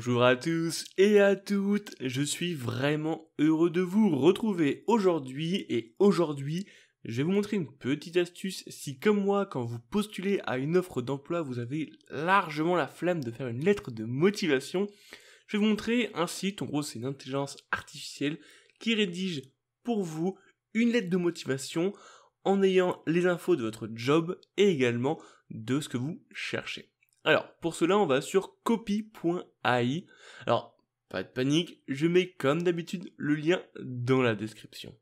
Bonjour à tous et à toutes, je suis vraiment heureux de vous retrouver aujourd'hui je vais vous montrer une petite astuce. Si comme moi, quand vous postulez à une offre d'emploi, vous avez largement la flemme de faire une lettre de motivation, je vais vous montrer un site, en gros c'est une intelligence artificielle qui rédige pour vous une lettre de motivation en ayant les infos de votre job et également de ce que vous cherchez. Alors, pour cela, on va sur copy.ai. Alors, pas de panique, je mets comme d'habitude le lien dans la description.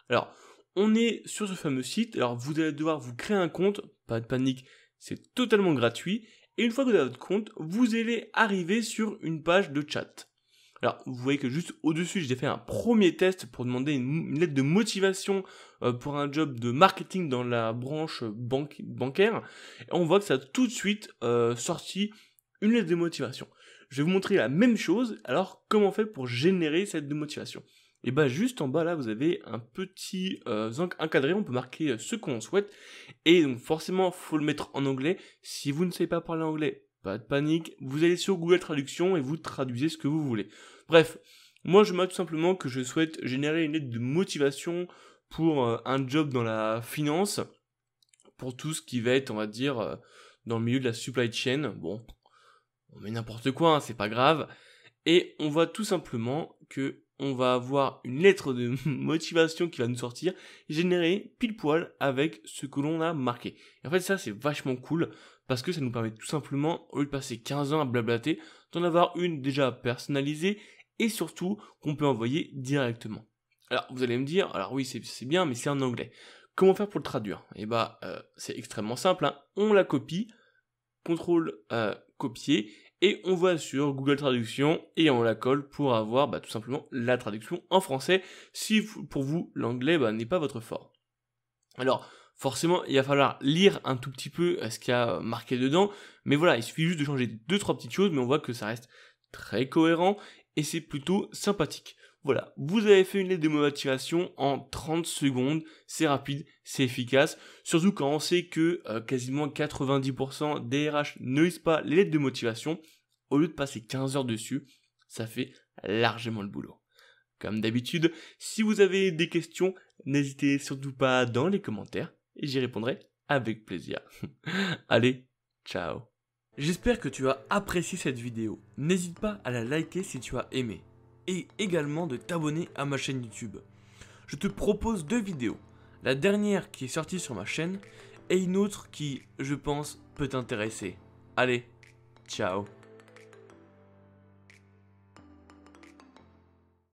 Alors, on est sur ce fameux site. Alors, vous allez devoir vous créer un compte. Pas de panique, c'est totalement gratuit. Et une fois que vous avez votre compte, vous allez arriver sur une page de chat. Alors, vous voyez que juste au-dessus, j'ai fait un premier test pour demander une lettre de motivation pour un job de marketing dans la branche bancaire. Et on voit que ça a tout de suite sorti une lettre de motivation. Je vais vous montrer la même chose. Alors, comment on fait pour générer cette lettre de motivation? Et bah juste en bas là, vous avez un petit encadré, on peut marquer ce qu'on souhaite. Et donc forcément, il faut le mettre en anglais. Si vous ne savez pas parler anglais, pas de panique, vous allez sur Google Traduction et vous traduisez ce que vous voulez. Bref, moi je marque tout simplement que je souhaite générer une lettre de motivation pour un job dans la finance, pour tout ce qui va être, on va dire, dans le milieu de la supply chain. Bon, on met n'importe quoi, hein, c'est pas grave. Et on voit tout simplement que on va avoir une lettre de motivation qui va nous sortir, générée pile poil avec ce que l'on a marqué. Et en fait, ça, c'est vachement cool, parce que ça nous permet tout simplement, au lieu de passer 15 ans à blablater, d'en avoir une déjà personnalisée, et surtout, qu'on peut envoyer directement. Alors, vous allez me dire, alors oui, c'est bien, mais c'est en anglais. Comment faire pour le traduire? Et bah, c'est extrêmement simple, hein. On la copie, contrôle copier, et on va sur Google Traduction et on la colle pour avoir tout simplement la traduction en français si pour vous l'anglais n'est pas votre fort. Alors forcément il va falloir lire un tout petit peu ce qu'il y a marqué dedans, mais voilà, il suffit juste de changer 2-3 petites choses, mais on voit que ça reste très cohérent et c'est plutôt sympathique. Voilà, vous avez fait une lettre de motivation en 30 secondes, c'est rapide, c'est efficace, surtout quand on sait que quasiment 90% des RH ne lisent pas les lettres de motivation. Au lieu de passer 15 heures dessus, ça fait largement le boulot. Comme d'habitude, si vous avez des questions, n'hésitez surtout pas dans les commentaires et j'y répondrai avec plaisir. Allez, ciao. J'espère que tu as apprécié cette vidéo. N'hésite pas à la liker si tu as aimé. Et également de t'abonner à ma chaîne YouTube. Je te propose 2 vidéos. La dernière qui est sortie sur ma chaîne et une autre qui, je pense, peut t'intéresser. Allez, ciao.